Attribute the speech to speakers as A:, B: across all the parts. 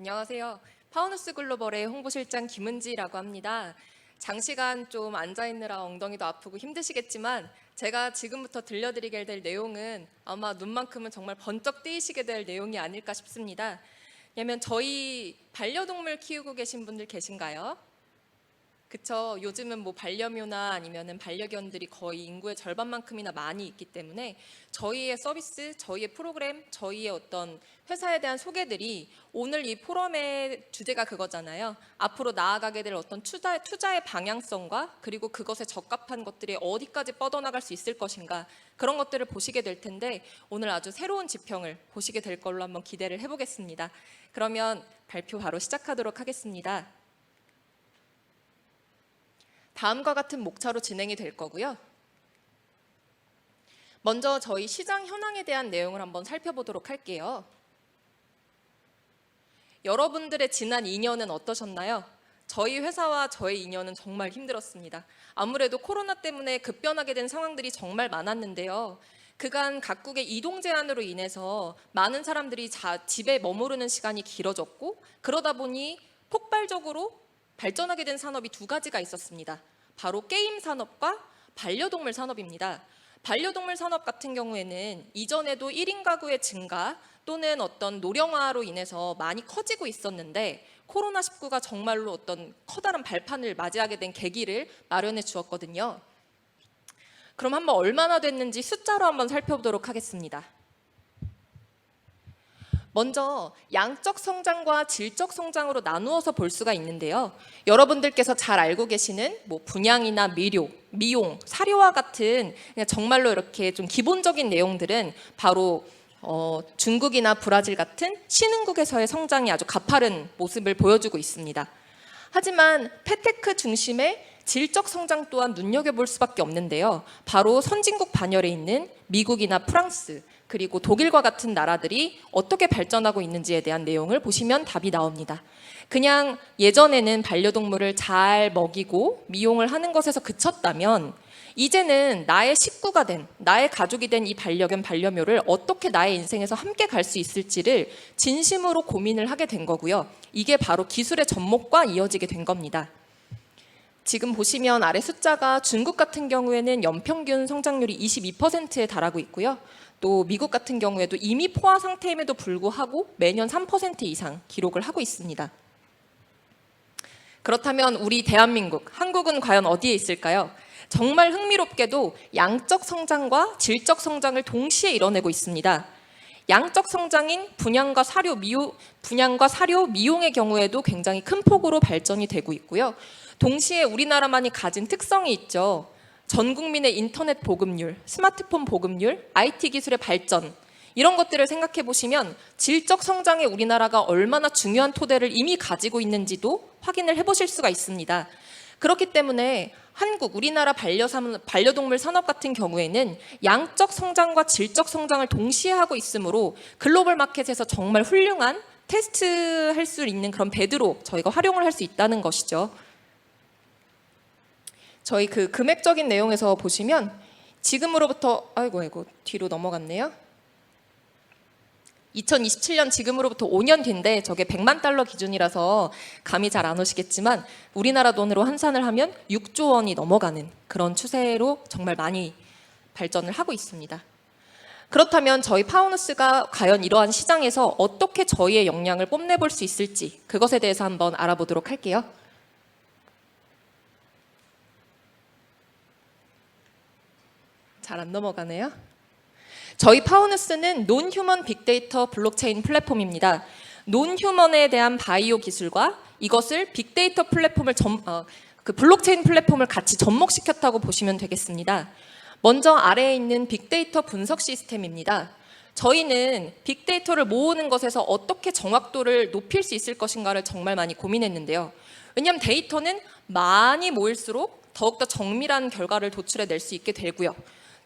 A: 안녕하세요. 파워누스 글로벌의 홍보실장 김은지라고 합니다. 장시간 좀 앉아있느라 엉덩이도 아프고 힘드시겠지만 제가 지금부터 들려드리게 될 내용은 아마 눈만큼은 정말 번쩍 뜨이시게 될 내용이 아닐까 싶습니다. 왜냐면 저희 반려동물 키우고 계신 분들 계신가요? 그쵸. 요즘은 뭐 반려묘나 아니면은 반려견들이 거의 인구의 절반만큼이나 많이 있기 때문에 저희의 서비스, 저희의 프로그램, 저희의 어떤 회사에 대한 소개들이 오늘 이 포럼의 주제가 그거잖아요. 앞으로 나아가게 될 어떤 투자의 방향성과 그리고 그것에 적합한 것들이 어디까지 뻗어나갈 수 있을 것인가 그런 것들을 보시게 될 텐데 오늘 아주 새로운 지평을 보시게 될 걸로 한번 기대를 해보겠습니다. 그러면 발표 바로 시작하도록 하겠습니다. 다음과 같은 목차로 진행이 될 거고요. 먼저 저희 시장 현황에 대한 내용을 한번 살펴보도록 할게요. 여러분들의 지난 2년은 어떠셨나요? 저희 회사와 저의 2년은 정말 힘들었습니다. 아무래도 코로나 때문에 급변하게 된 상황들이 정말 많았는데요. 그간 각국의 이동 제한으로 인해서 많은 사람들이 집에 머무르는 시간이 길어졌고 그러다 보니 폭발적으로 발전하게 된 산업이 두 가지가 있었습니다. 바로 게임 산업과 반려동물 산업입니다. 반려동물 산업 같은 경우에는 이전에도 1인 가구의 증가 또는 어떤 노령화로 인해서 많이 커지고 있었는데 코로나19가 정말로 어떤 커다란 발판을 맞이하게 된 계기를 마련해 주었거든요. 그럼 한번 얼마나 됐는지 숫자로 한번 살펴보도록 하겠습니다. 먼저 양적 성장과 질적 성장으로 나누어서 볼 수가 있는데요. 여러분들께서 잘 알고 계시는 뭐 분양이나 미용, 사료와 같은 그냥 정말로 이렇게 좀 기본적인 내용들은 바로 중국이나 브라질 같은 신흥국에서의 성장이 아주 가파른 모습을 보여주고 있습니다. 하지만 폐테크 중심의 질적 성장 또한 눈여겨볼 수밖에 없는데요. 바로 선진국 반열에 있는 미국이나 프랑스 그리고 독일과 같은 나라들이 어떻게 발전하고 있는지에 대한 내용을 보시면 답이 나옵니다. 그냥 예전에는 반려동물을 잘 먹이고 미용을 하는 것에서 그쳤다면 이제는 나의 식구가 된, 나의 가족이 된 이 반려견, 반려묘를 어떻게 나의 인생에서 함께 갈 수 있을지를 진심으로 고민을 하게 된 거고요. 이게 바로 기술의 접목과 이어지게 된 겁니다. 지금 보시면 아래 숫자가 중국 같은 경우에는 연평균 성장률이 22%에 달하고 있고요. 또 미국 같은 경우에도 이미 포화 상태임에도 불구하고 매년 3% 이상 기록을 하고 있습니다. 그렇다면 우리 대한민국, 한국은 과연 어디에 있을까요? 정말 흥미롭게도 양적 성장과 질적 성장을 동시에 이뤄내고 있습니다. 양적 성장인 분양과 사료, 미용의 경우에도 굉장히 큰 폭으로 발전이 되고 있고요. 동시에 우리나라만이 가진 특성이 있죠. 전 국민의 인터넷 보급률, 스마트폰 보급률, IT 기술의 발전 이런 것들을 생각해 보시면 질적 성장에 우리나라가 얼마나 중요한 토대를 이미 가지고 있는지도 확인을 해보실 수가 있습니다. 그렇기 때문에 한국, 우리나라 반려동물 산업 같은 경우에는 양적 성장과 질적 성장을 동시에 하고 있으므로 글로벌 마켓에서 정말 훌륭한 테스트할 수 있는 그런 배드로 저희가 활용을 할 수 있다는 것이죠. 저희 그 금액적인 내용에서 보시면 지금으로부터 아이고 뒤로 넘어갔네요. 2027년 지금으로부터 5년 뒤인데 저게 100만 달러 기준이라서 감이 잘 안 오시겠지만 우리나라 돈으로 환산을 하면 6조 원이 넘어가는 그런 추세로 정말 많이 발전을 하고 있습니다. 그렇다면 저희 파워누스가 과연 이러한 시장에서 어떻게 저희의 역량을 뽐내볼 수 있을지 그것에 대해서 한번 알아보도록 할게요. 잘 안 넘어가네요. 저희 파워누스는 논휴먼 빅데이터 블록체인 플랫폼입니다. 논휴먼에 대한 바이오 기술과 이것을 빅데이터 플랫폼을 블록체인 플랫폼을 같이 접목시켰다고 보시면 되겠습니다. 먼저 아래에 있는 빅데이터 분석 시스템입니다. 저희는 빅데이터를 모으는 것에서 어떻게 정확도를 높일 수 있을 것인가를 정말 많이 고민했는데요. 왜냐하면 데이터는 많이 모일수록 더욱더 정밀한 결과를 도출해낼 수 있게 되고요.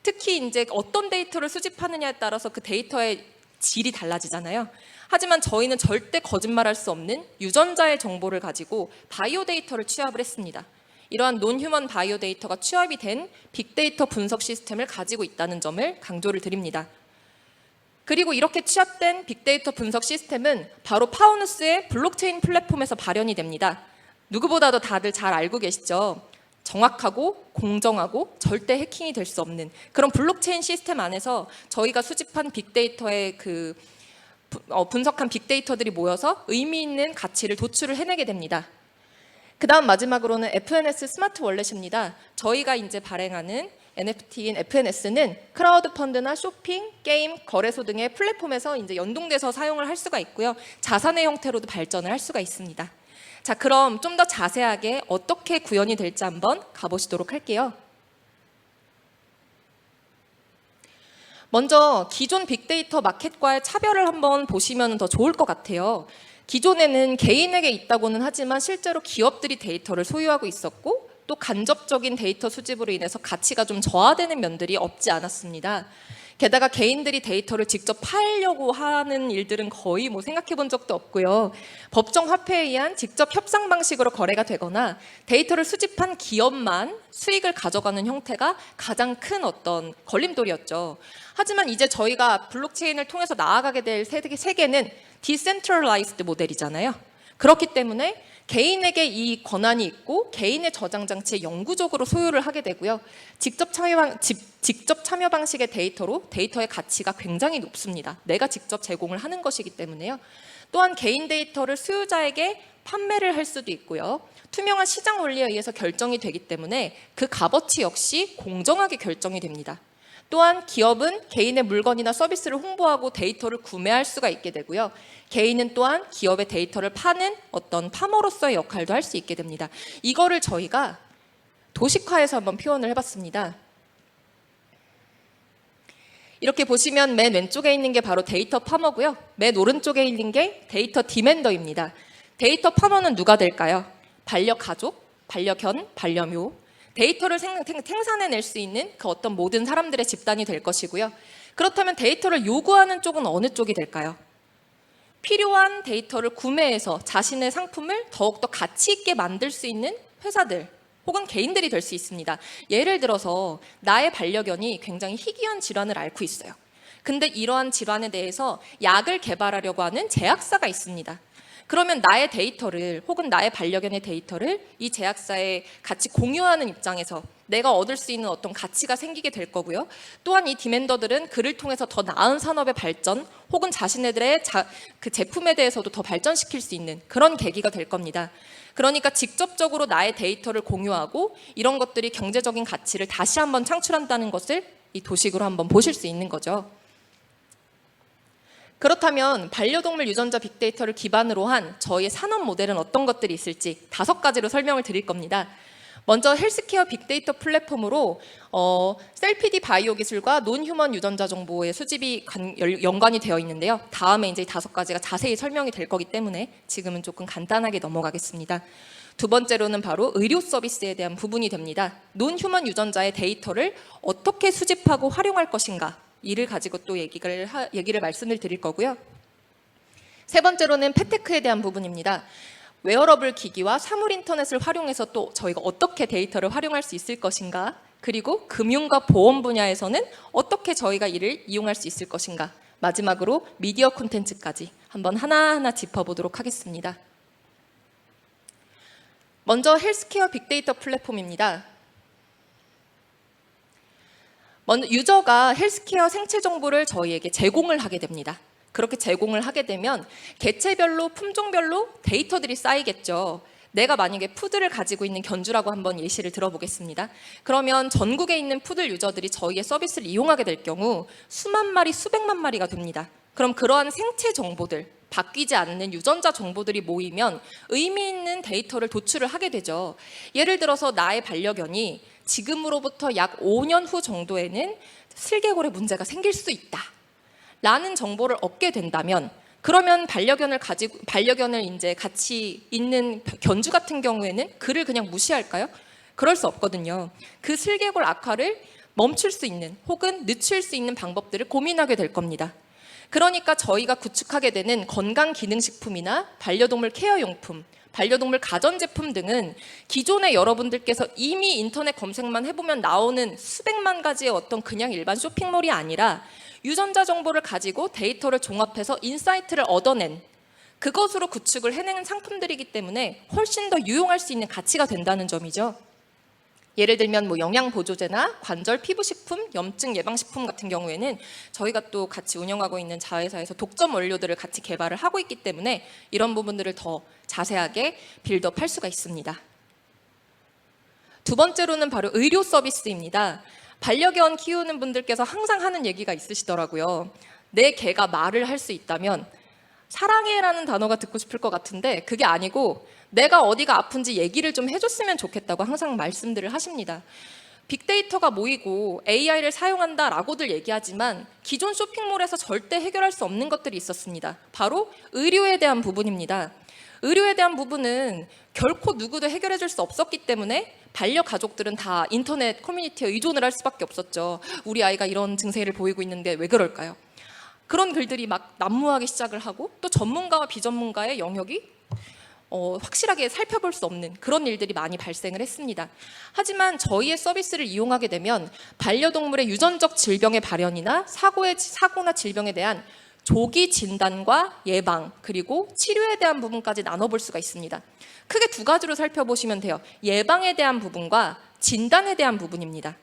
A: 특히 이제 어떤 데이터를 수집하느냐에 따라서 그 데이터의 질이 달라지잖아요. 하지만 저희는 절대 거짓말할 수 없는 유전자의 정보를 가지고 바이오 데이터를 취합을 했습니다. 이러한 논휴먼 바이오 데이터가 취합이 된 빅데이터 분석 시스템을 가지고 있다는 점을 강조를 드립니다. 그리고 이렇게 취합된 빅데이터 분석 시스템은 바로 파우누스의 블록체인 플랫폼에서 발현이 됩니다. 누구보다도 다들 잘 알고 계시죠? 정확하고 공정하고 절대 해킹이 될 수 없는 그런 블록체인 시스템 안에서 저희가 수집한 빅데이터의 분석한 빅데이터들이 모여서 의미 있는 가치를 도출을 해내게 됩니다. 그 다음 마지막으로는 FNS 스마트 월렛입니다. 저희가 이제 발행하는 NFT인 FNS는 크라우드 펀드나 쇼핑, 게임, 거래소 등의 플랫폼에서 이제 연동돼서 사용을 할 수가 있고요. 자산의 형태로도 발전을 할 수가 있습니다. 자, 그럼 좀 더 자세하게 어떻게 구현이 될지 한번 가보시도록 할게요. 먼저 기존 빅데이터 마켓과의 차별을 한번 보시면 더 좋을 것 같아요. 기존에는 개인에게 있다고는 하지만 실제로 기업들이 데이터를 소유하고 있었고 또 간접적인 데이터 수집으로 인해서 가치가 좀 저하되는 면들이 없지 않았습니다. 게다가 개인들이 데이터를 직접 팔려고 하는 일들은 거의 생각해 본 적도 없고요. 법정 화폐에 의한 직접 협상 방식으로 거래가 되거나 데이터를 수집한 기업만 수익을 가져가는 형태가 가장 큰 어떤 걸림돌이었죠. 하지만 이제 저희가 블록체인을 통해서 나아가게 될 세계는 디센트럴라이즈드 모델이잖아요. 그렇기 때문에 개인에게 이 권한이 있고 개인의 저장 장치에 영구적으로 소유를 하게 되고요. 직접 참여 방식의 데이터로 데이터의 가치가 굉장히 높습니다. 내가 직접 제공을 하는 것이기 때문에요. 또한 개인 데이터를 수요자에게 판매를 할 수도 있고요. 투명한 시장 원리에 의해서 결정이 되기 때문에 그 값어치 역시 공정하게 결정이 됩니다. 또한 기업은 개인의 물건이나 서비스를 홍보하고 데이터를 구매할 수가 있게 되고요. 개인은 또한 기업의 데이터를 파는 어떤 파머로서의 역할도 할 수 있게 됩니다. 이거를 저희가 도식화해서 한번 표현을 해봤습니다. 이렇게 보시면 맨 왼쪽에 있는 게 바로 데이터 파머고요. 맨 오른쪽에 있는 게 데이터 디맨더입니다. 데이터 파머는 누가 될까요? 반려가족, 반려견, 반려묘. 데이터를 생산해낼 수 있는 그 어떤 모든 사람들의 집단이 될 것이고요. 그렇다면 데이터를 요구하는 쪽은 어느 쪽이 될까요? 필요한 데이터를 구매해서 자신의 상품을 더욱더 가치 있게 만들 수 있는 회사들 혹은 개인들이 될 수 있습니다. 예를 들어서 나의 반려견이 굉장히 희귀한 질환을 앓고 있어요. 근데 이러한 질환에 대해서 약을 개발하려고 하는 제약사가 있습니다. 그러면 나의 데이터를 혹은 나의 반려견의 데이터를 이 제약사에 같이 공유하는 입장에서 내가 얻을 수 있는 어떤 가치가 생기게 될 거고요. 또한 이 디맨더들은 그를 통해서 더 나은 산업의 발전 혹은 자신들의 그 제품에 대해서도 더 발전시킬 수 있는 그런 계기가 될 겁니다. 그러니까 직접적으로 나의 데이터를 공유하고 이런 것들이 경제적인 가치를 다시 한번 창출한다는 것을 이 도식으로 한번 보실 수 있는 거죠. 그렇다면 반려동물 유전자 빅데이터를 기반으로 한 저희의 산업 모델은 어떤 것들이 있을지 5가지로 설명을 드릴 겁니다. 먼저 헬스케어 빅데이터 플랫폼으로 셀피디 바이오 기술과 논휴먼 유전자 정보의 수집이 연관이 되어 있는데요. 다음에 이제 5가지가 자세히 설명이 될 거기 때문에 지금은 조금 간단하게 넘어가겠습니다. 두 번째로는 바로 의료 서비스에 대한 부분이 됩니다. 논휴먼 유전자의 데이터를 어떻게 수집하고 활용할 것인가 이를 가지고 또 얘기를 말씀을 드릴 거고요. 세 번째로는 펫테크에 대한 부분입니다. 웨어러블 기기와 사물 인터넷을 활용해서 또 저희가 어떻게 데이터를 활용할 수 있을 것인가, 그리고 금융과 보험 분야에서는 어떻게 저희가 이를 이용할 수 있을 것인가, 마지막으로 미디어 콘텐츠까지 한번 하나하나 짚어보도록 하겠습니다. 먼저 헬스케어 빅데이터 플랫폼입니다. 먼저 유저가 헬스케어 생체 정보를 저희에게 제공을 하게 됩니다. 그렇게 제공을 하게 되면 개체별로 품종별로 데이터들이 쌓이겠죠. 내가 만약에 푸드를 가지고 있는 견주라고 한번 예시를 들어보겠습니다. 그러면 전국에 있는 푸들 유저들이 저희의 서비스를 이용하게 될 경우 수만 마리, 수백만 마리가 됩니다. 그럼 그러한 생체 정보들, 바뀌지 않는 유전자 정보들이 모이면 의미 있는 데이터를 도출을 하게 되죠. 예를 들어서 나의 반려견이 지금으로부터 약 5년 후 정도에는 슬개골에 문제가 생길 수 있다 라는 정보를 얻게 된다면, 그러면 반려견을 이제 같이 있는 견주 같은 경우에는 그를 그냥 무시할까요? 그럴 수 없거든요. 그 슬개골 악화를 멈출 수 있는 혹은 늦출 수 있는 방법들을 고민하게 될 겁니다. 그러니까 저희가 구축하게 되는 건강기능식품이나 반려동물 케어용품, 반려동물 가전제품 등은 기존에 여러분들께서 이미 인터넷 검색만 해보면 나오는 수백만 가지의 어떤 그냥 일반 쇼핑몰이 아니라 유전자 정보를 가지고 데이터를 종합해서 인사이트를 얻어낸 그것으로 구축을 해내는 상품들이기 때문에 훨씬 더 유용할 수 있는 가치가 된다는 점이죠. 예를 들면 뭐 영양보조제나 관절 피부식품, 염증 예방식품 같은 경우에는 저희가 또 같이 운영하고 있는 자회사에서 독점 원료들을 같이 개발을 하고 있기 때문에 이런 부분들을 더 자세하게 빌드업할 수가 있습니다. 두 번째로는 바로 의료 서비스입니다. 반려견 키우는 분들께서 항상 하는 얘기가 있으시더라고요. 내 개가 말을 할 수 있다면 사랑해라는 단어가 듣고 싶을 것 같은데 그게 아니고 내가 어디가 아픈지 얘기를 좀 해줬으면 좋겠다고 항상 말씀들을 하십니다. 빅데이터가 모이고 AI를 사용한다라고들 얘기하지만 기존 쇼핑몰에서 절대 해결할 수 없는 것들이 있었습니다. 바로 의료에 대한 부분입니다. 의료에 대한 부분은 결코 누구도 해결해 줄 수 없었기 때문에 반려가족들은 다 인터넷 커뮤니티에 의존을 할 수밖에 없었죠. 우리 아이가 이런 증세를 보이고 있는데 왜 그럴까요? 그런 글들이 막 난무하기 시작을 하고 또 전문가와 비전문가의 영역이 확실하게 살펴볼 수 없는 그런 일들이 많이 발생을 했습니다. 하지만 저희의 서비스를 이용하게 되면 반려동물의 유전적 질병의 발현이나 사고나 질병에 대한 조기 진단과 예방 그리고 치료에 대한 부분까지 나눠볼 수가 있습니다. 크게 두 가지로 살펴보시면 돼요. 예방에 대한 부분과 진단에 대한 부분입니다.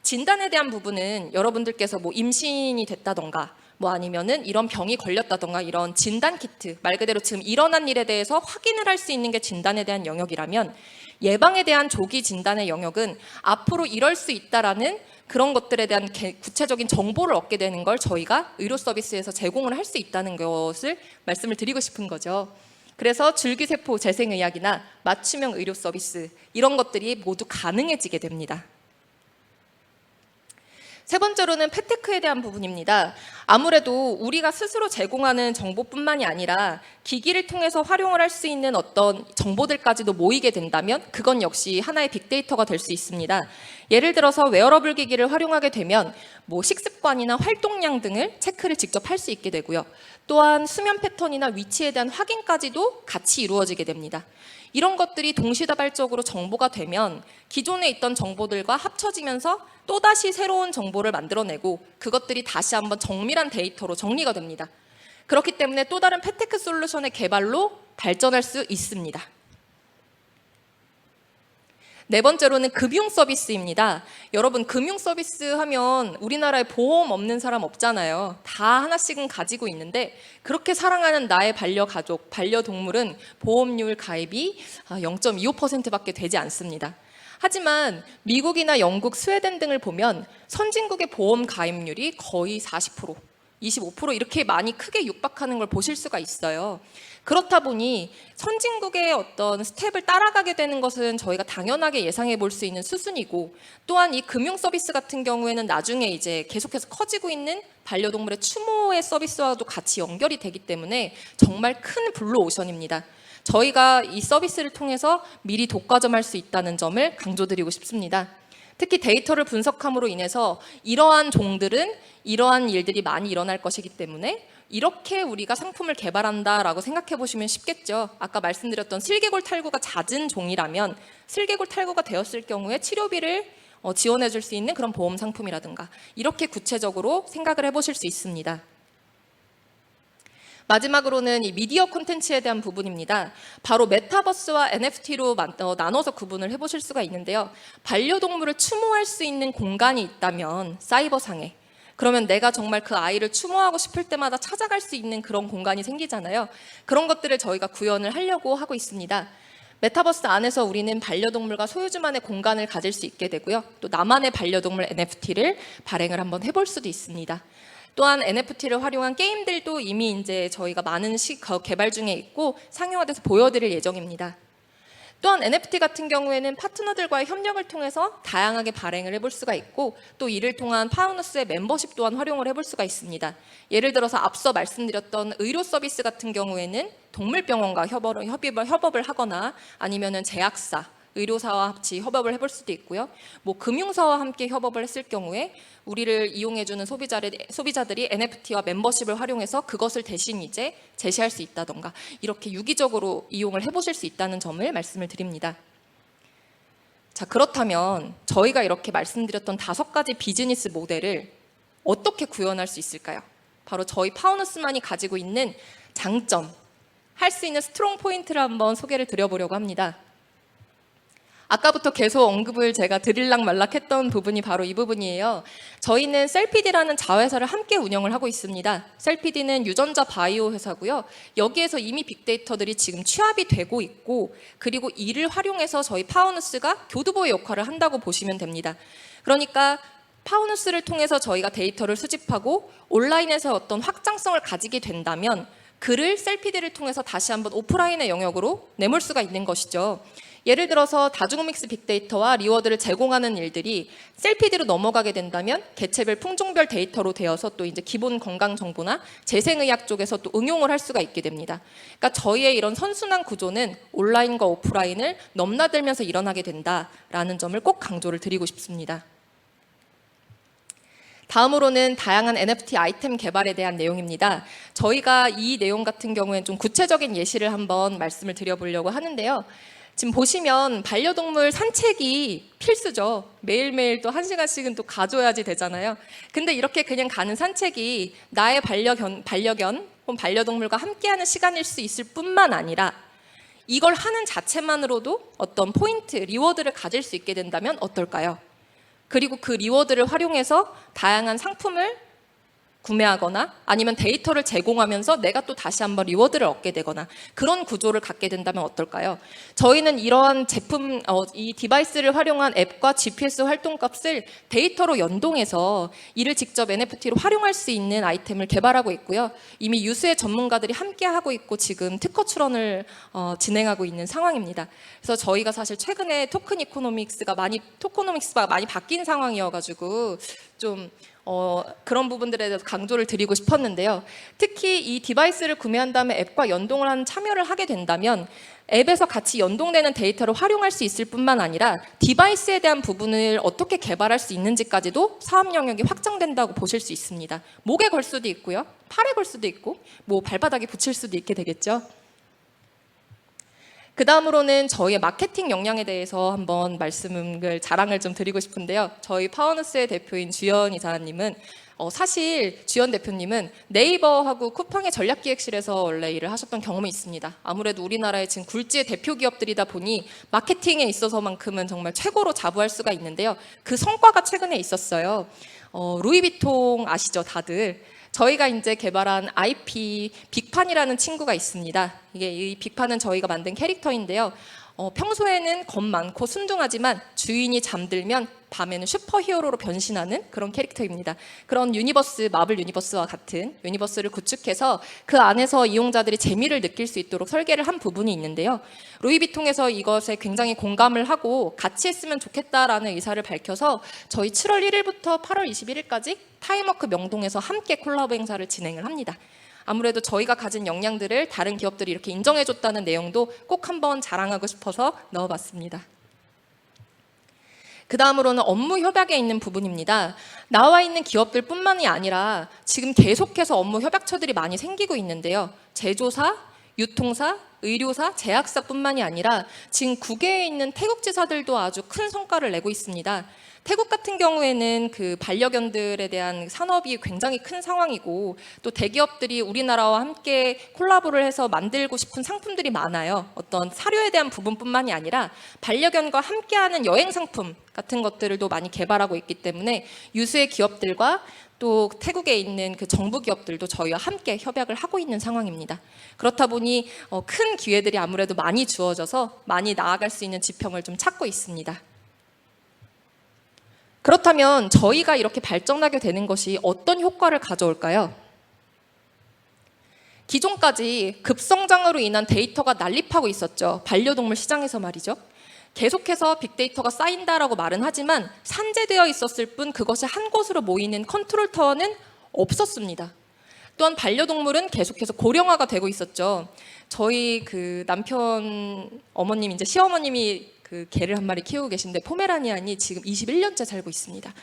A: 진단에 대한 부분은 여러분들께서 뭐 임신이 됐다던가 뭐 아니면은 이런 병이 걸렸다던가 이런 진단 키트, 말 그대로 지금 일어난 일에 대해서 확인을 할 수 있는 게 진단에 대한 영역이라면 예방에 대한 조기 진단의 영역은 앞으로 이럴 수 있다라는 그런 것들에 대한 구체적인 정보를 얻게 되는 걸 저희가 의료 서비스에서 제공을 할 수 있다는 것을 말씀을 드리고 싶은 거죠. 그래서 줄기세포 재생의학이나 맞춤형 의료 서비스 이런 것들이 모두 가능해지게 됩니다. 세 번째로는 펫테크에 대한 부분입니다. 아무래도 우리가 스스로 제공하는 정보뿐만이 아니라 기기를 통해서 활용을 할 수 있는 어떤 정보들까지도 모이게 된다면 그건 역시 하나의 빅데이터가 될 수 있습니다. 예를 들어서 웨어러블 기기를 활용하게 되면 뭐 식습관이나 활동량 등을 체크를 직접 할 수 있게 되고요. 또한 수면 패턴이나 위치에 대한 확인까지도 같이 이루어지게 됩니다. 이런 것들이 동시다발적으로 정보가 되면 기존에 있던 정보들과 합쳐지면서 또다시 새로운 정보를 만들어내고 그것들이 다시 한번 정밀한 데이터로 정리가 됩니다. 그렇기 때문에 또 다른 펫테크 솔루션의 개발로 발전할 수 있습니다. 네 번째로는 금융 서비스입니다. 여러분 금융 서비스 하면 우리나라에 보험 없는 사람 없잖아요. 다 하나씩은 가지고 있는데 그렇게 사랑하는 나의 반려가족, 반려동물은 보험료율 가입이 0.25%밖에 되지 않습니다. 하지만 미국이나 영국, 스웨덴 등을 보면 선진국의 보험 가입률이 거의 40%, 25% 이렇게 많이 크게 육박하는 걸 보실 수가 있어요. 그렇다 보니 선진국의 어떤 스텝을 따라가게 되는 것은 저희가 당연하게 예상해 볼 수 있는 수순이고 또한 이 금융 서비스 같은 경우에는 나중에 이제 계속해서 커지고 있는 반려동물의 추모의 서비스와도 같이 연결이 되기 때문에 정말 큰 블루오션입니다. 저희가 이 서비스를 통해서 미리 독과점할 수 있다는 점을 강조드리고 싶습니다. 특히 데이터를 분석함으로 인해서 이러한 종들은 이러한 일들이 많이 일어날 것이기 때문에 이렇게 우리가 상품을 개발한다라고 생각해 보시면 쉽겠죠. 아까 말씀드렸던 슬개골 탈구가 잦은 종이라면 슬개골 탈구가 되었을 경우에 치료비를 지원해 줄 수 있는 그런 보험 상품이라든가 이렇게 구체적으로 생각을 해보실 수 있습니다. 마지막으로는 이 미디어 콘텐츠에 대한 부분입니다. 바로 메타버스와 NFT로 나눠서 구분을 해보실 수가 있는데요. 반려동물을 추모할 수 있는 공간이 있다면 사이버상에 그러면 내가 정말 그 아이를 추모하고 싶을 때마다 찾아갈 수 있는 그런 공간이 생기잖아요. 그런 것들을 저희가 구현을 하려고 하고 있습니다. 메타버스 안에서 우리는 반려동물과 소유주만의 공간을 가질 수 있게 되고요. 또 나만의 반려동물 NFT를 발행을 한번 해볼 수도 있습니다. 또한 NFT를 활용한 게임들도 이미 이제 저희가 많은 개발 중에 있고 상용화돼서 보여드릴 예정입니다. 또한 NFT 같은 경우에는 파트너들과의 협력을 통해서 다양하게 발행을 해볼 수가 있고 또 이를 통한 파우너스의 멤버십 또한 활용을 해볼 수가 있습니다. 예를 들어서 앞서 말씀드렸던 의료 서비스 같은 경우에는 동물병원과 협업을 하거나 아니면은 제약사, 의료사와 같이 협업을 해볼 수도 있고요. 뭐 금융사와 함께 협업을 했을 경우에 우리를 이용해주는 소비자들이 NFT와 멤버십을 활용해서 그것을 대신 이제 제시할 수 있다던가 이렇게 유기적으로 이용을 해보실 수 있다는 점을 말씀을 드립니다. 자, 그렇다면 저희가 이렇게 말씀드렸던 5가지 비즈니스 모델을 어떻게 구현할 수 있을까요? 바로 저희 파우누스만이 가지고 있는 장점, 할 수 있는 스트롱 포인트를 한번 소개를 드려보려고 합니다. 아까부터 계속 언급을 제가 드릴락 말락 했던 부분이 바로 이 부분이에요. 저희는 셀피디라는 자회사를 함께 운영을 하고 있습니다. 셀피디는 유전자 바이오 회사고요. 여기에서 이미 빅데이터들이 지금 취합이 되고 있고, 그리고 이를 활용해서 저희 파우누스가 교두보의 역할을 한다고 보시면 됩니다. 그러니까 파우누스를 통해서 저희가 데이터를 수집하고 온라인에서 어떤 확장성을 가지게 된다면 그를 셀피디를 통해서 다시 한번 오프라인의 영역으로 내몰 수가 있는 것이죠. 예를 들어서 다중오믹스 빅데이터와 리워드를 제공하는 일들이 셀피디로 넘어가게 된다면 개체별 품종별 데이터로 되어서 또 이제 기본 건강 정보나 재생의학 쪽에서 또 응용을 할 수가 있게 됩니다. 그러니까 저희의 이런 선순환 구조는 온라인과 오프라인을 넘나들면서 일어나게 된다라는 점을 꼭 강조를 드리고 싶습니다. 다음으로는 다양한 NFT 아이템 개발에 대한 내용입니다. 저희가 이 내용 같은 경우에는 좀 구체적인 예시를 한번 말씀을 드려보려고 하는데요. 지금 보시면 반려동물 산책이 필수죠. 매일매일 또 1시간씩은 또 가줘야지 되잖아요. 근데 이렇게 그냥 가는 산책이 나의 반려견 혹은 반려동물과 함께하는 시간일 수 있을 뿐만 아니라 이걸 하는 자체만으로도 어떤 포인트, 리워드를 가질 수 있게 된다면 어떨까요? 그리고 그 리워드를 활용해서 다양한 상품을 구매하거나 아니면 데이터를 제공하면서 내가 또 다시 한번 리워드를 얻게 되거나 그런 구조를 갖게 된다면 어떨까요? 저희는 이러한 제품, 이 디바이스를 활용한 앱과 GPS 활동값을 데이터로 연동해서 이를 직접 NFT로 활용할 수 있는 아이템을 개발하고 있고요. 이미 유수의 전문가들이 함께 하고 있고 지금 특허 출원을 진행하고 있는 상황입니다. 그래서 저희가 사실 최근에 토크노믹스가 많이 바뀐 상황이어가지고 좀 그런 부분들에 대해서 강조를 드리고 싶었는데요. 특히 이 디바이스를 구매한 다음에 앱과 연동을 한 참여를 하게 된다면 앱에서 같이 연동되는 데이터를 활용할 수 있을 뿐만 아니라 디바이스에 대한 부분을 어떻게 개발할 수 있는지까지도 사업 영역이 확장된다고 보실 수 있습니다. 목에 걸 수도 있고요. 팔에 걸 수도 있고 뭐 발바닥에 붙일 수도 있게 되겠죠. 그 다음으로는 저희의 마케팅 역량에 대해서 한번 자랑을 좀 드리고 싶은데요. 저희 파워누스의 대표인 주연 이사님은 사실 주연 대표님은 네이버하고 쿠팡의 전략기획실에서 원래 일을 하셨던 경험이 있습니다. 아무래도 우리나라의 지금 굴지의 대표 기업들이다 보니 마케팅에 있어서만큼은 정말 최고로 자부할 수가 있는데요. 그 성과가 최근에 있었어요. 루이비통 아시죠, 다들? 저희가 이제 개발한 IP 빅판이라는 친구가 있습니다. 이 빅판은 저희가 만든 캐릭터인데요. 평소에는 겁 많고 순둥하지만 주인이 잠들면 밤에는 슈퍼히어로로 변신하는 그런 캐릭터입니다. 그런 마블 유니버스와 같은 유니버스를 구축해서 그 안에서 이용자들이 재미를 느낄 수 있도록 설계를 한 부분이 있는데요. 루이비통에서 이것에 굉장히 공감을 하고 같이 했으면 좋겠다라는 의사를 밝혀서 저희 7월 1일부터 8월 21일까지 타임워크 명동에서 함께 콜라보 행사를 진행을 합니다. 아무래도 저희가 가진 역량들을 다른 기업들이 이렇게 인정해줬다는 내용도 꼭 한번 자랑하고 싶어서 넣어봤습니다. 그 다음으로는 업무 협약에 있는 부분입니다. 나와 있는 기업들 뿐만이 아니라 지금 계속해서 업무 협약처들이 많이 생기고 있는데요. 제조사, 유통사, 의료사, 제약사뿐만이 아니라 지금 국외에 있는 태국지사들도 아주 큰 성과를 내고 있습니다. 태국 같은 경우에는 그 반려견들에 대한 산업이 굉장히 큰 상황이고 또 대기업들이 우리나라와 함께 콜라보를 해서 만들고 싶은 상품들이 많아요. 어떤 사료에 대한 부분뿐만이 아니라 반려견과 함께하는 여행 상품 같은 것들도 많이 개발하고 있기 때문에 유수의 기업들과 또 태국에 있는 그 정부 기업들도 저희와 함께 협약을 하고 있는 상황입니다. 그렇다 보니 큰 기회들이 아무래도 많이 주어져서 많이 나아갈 수 있는 지평을 좀 찾고 있습니다. 그렇다면 저희가 이렇게 발전하게 되는 것이 어떤 효과를 가져올까요? 기존까지 급성장으로 인한 데이터가 난립하고 있었죠. 반려동물 시장에서 말이죠. 계속해서 빅데이터가 쌓인다라고 말은 하지만 산재되어 있었을 뿐 그것이 한 곳으로 모이는 컨트롤 타워는 없었습니다. 또한 반려동물은 계속해서 고령화가 되고 있었죠. 저희 그 남편 어머님, 이제 시어머님이 그 개를 한 마리 키우고 계신데 포메라니안이 지금 21년째 살고 있습니다.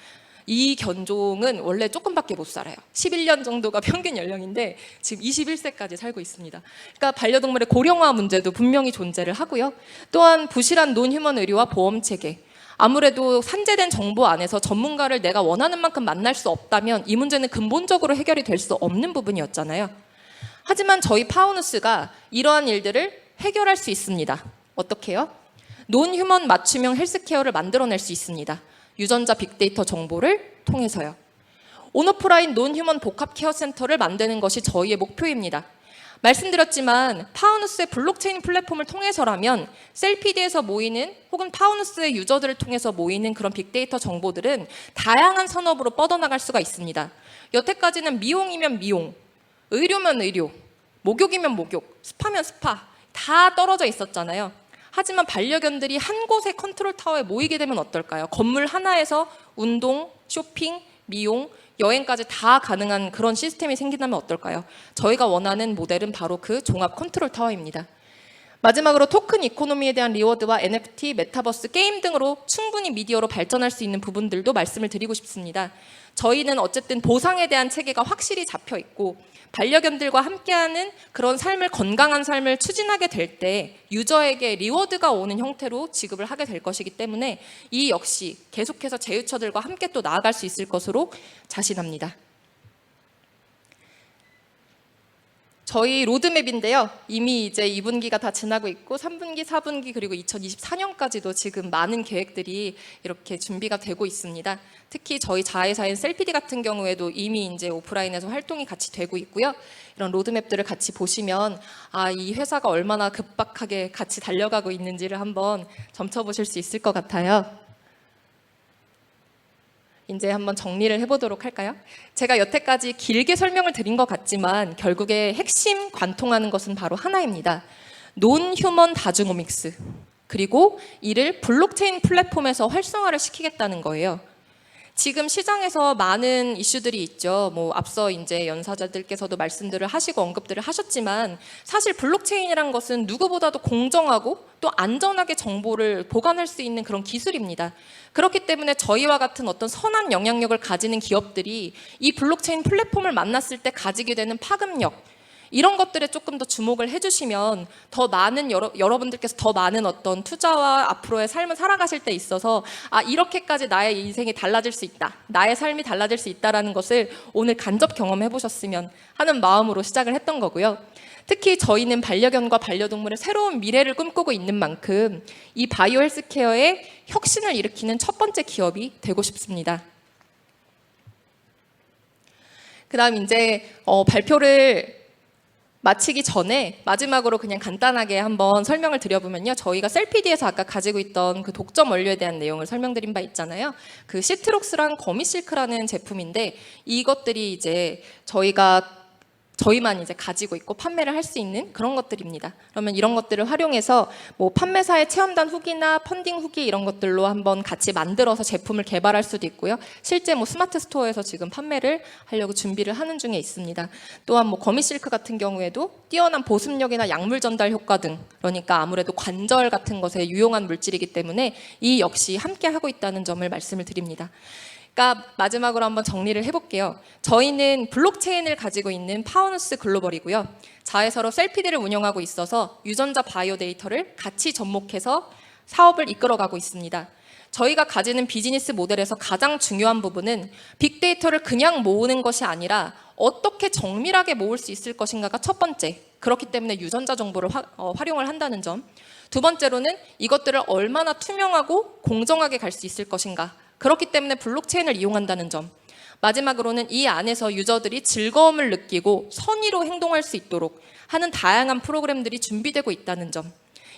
A: 이 견종은 원래 조금밖에 못 살아요. 11년 정도가 평균 연령인데 지금 21세까지 살고 있습니다. 그러니까 반려동물의 고령화 문제도 분명히 존재를 하고요. 또한 부실한 논휴먼 의료와 보험 체계, 아무래도 산재된 정보 안에서 전문가를 내가 원하는 만큼 만날 수 없다면 이 문제는 근본적으로 해결이 될 수 없는 부분이었잖아요. 하지만 저희 파우누스가 이러한 일들을 해결할 수 있습니다. 어떻게요? 논휴먼 맞춤형 헬스케어를 만들어낼 수 있습니다. 유전자 빅데이터 정보를 통해서요. 온오프라인 논휴먼 복합 케어 센터를 만드는 것이 저희의 목표입니다. 말씀드렸지만 파우누스의 블록체인 플랫폼을 통해서라면 셀피디에서 모이는 혹은 파우누스의 유저들을 통해서 모이는 그런 빅데이터 정보들은 다양한 산업으로 뻗어나갈 수가 있습니다. 여태까지는 미용이면 미용, 의료면 의료, 목욕이면 목욕, 스파면 스파 다 떨어져 있었잖아요. 하지만 반려견들이 한 곳의 컨트롤 타워에 모이게 되면 어떨까요? 건물 하나에서 운동, 쇼핑, 미용, 여행까지 다 가능한 그런 시스템이 생긴다면 어떨까요? 저희가 원하는 모델은 바로 그 종합 컨트롤 타워입니다. 마지막으로 토큰 이코노미에 대한 리워드와 NFT, 메타버스, 게임 등으로 충분히 미디어로 발전할 수 있는 부분들도 말씀을 드리고 싶습니다. 저희는 어쨌든 보상에 대한 체계가 확실히 잡혀 있고 반려견들과 함께하는 그런 삶을, 건강한 삶을 추진하게 될 때 유저에게 리워드가 오는 형태로 지급을 하게 될 것이기 때문에 이 역시 계속해서 제휴처들과 함께 또 나아갈 수 있을 것으로 자신합니다. 저희 로드맵인데요. 이미 이제 2분기가 다 지나고 있고 3분기, 4분기 그리고 2024년까지도 지금 많은 계획들이 이렇게 준비가 되고 있습니다. 특히 저희 자회사인 셀피디 같은 경우에도 이미 이제 오프라인에서 활동이 같이 되고 있고요. 이런 로드맵들을 같이 보시면 이 회사가 얼마나 급박하게 같이 달려가고 있는지를 한번 점쳐보실 수 있을 것 같아요. 이제 한번 정리를 해보도록 할까요? 제가 여태까지 길게 설명을 드린 것 같지만 결국에 핵심 관통하는 것은 바로 하나입니다. 논휴먼 다중오믹스, 그리고 이를 블록체인 플랫폼에서 활성화를 시키겠다는 거예요. 지금 시장에서 많은 이슈들이 있죠. 앞서 이제 연사자들께서도 말씀들을 하시고 언급들을 하셨지만 사실 블록체인이란 것은 누구보다도 공정하고 또 안전하게 정보를 보관할 수 있는 그런 기술입니다. 그렇기 때문에 저희와 같은 어떤 선한 영향력을 가지는 기업들이 이 블록체인 플랫폼을 만났을 때 가지게 되는 파급력, 이런 것들에 조금 더 주목을 해주시면 더 많은 여러분들께서 더 많은 어떤 투자와 앞으로의 삶을 살아가실 때 있어서 이렇게까지 나의 인생이 달라질 수 있다, 나의 삶이 달라질 수 있다라는 것을 오늘 간접 경험해 보셨으면 하는 마음으로 시작을 했던 거고요. 특히 저희는 반려견과 반려동물의 새로운 미래를 꿈꾸고 있는 만큼 이 바이오 헬스케어의 혁신을 일으키는 첫 번째 기업이 되고 싶습니다. 그다음 이제 발표를 마치기 전에 마지막으로 그냥 간단하게 한번 설명을 드려보면요. 저희가 셀피디에서 아까 가지고 있던 그 독점 원료에 대한 내용을 설명드린 바 있잖아요. 그 시트록스랑 거미실크라는 제품인데 이것들이 이제 저희만 이제 가지고 있고 판매를 할 수 있는 그런 것들입니다. 그러면 이런 것들을 활용해서 판매사의 체험단 후기나 펀딩 후기 이런 것들로 한번 같이 만들어서 제품을 개발할 수도 있고요. 실제 스마트 스토어에서 지금 판매를 하려고 준비를 하는 중에 있습니다. 또한 거미실크 같은 경우에도 뛰어난 보습력이나 약물 전달 효과 등, 그러니까 아무래도 관절 같은 것에 유용한 물질이기 때문에 이 역시 함께 하고 있다는 점을 말씀을 드립니다. 그러니까 마지막으로 한번 정리를 해볼게요. 저희는 블록체인을 가지고 있는 파우누스 글로벌이고요. 자회사로 셀피디를 운영하고 있어서 유전자 바이오 데이터를 같이 접목해서 사업을 이끌어가고 있습니다. 저희가 가지는 비즈니스 모델에서 가장 중요한 부분은 빅데이터를 그냥 모으는 것이 아니라 어떻게 정밀하게 모을 수 있을 것인가가 첫 번째. 그렇기 때문에 유전자 정보를 활용을 한다는 점. 두 번째로는 이것들을 얼마나 투명하고 공정하게 갈 수 있을 것인가. 그렇기 때문에 블록체인을 이용한다는 점. 마지막으로는 이 안에서 유저들이 즐거움을 느끼고 선의로 행동할 수 있도록 하는 다양한 프로그램들이 준비되고 있다는 점.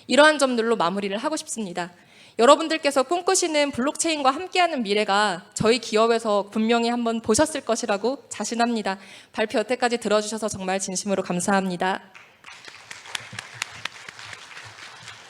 A: 이러한 점들로 마무리를 하고 싶습니다. 여러분들께서 꿈꾸시는 블록체인과 함께하는 미래가 저희 기업에서 분명히 한번 보셨을 것이라고 자신합니다. 발표 여태까지 들어주셔서 정말 진심으로 감사합니다.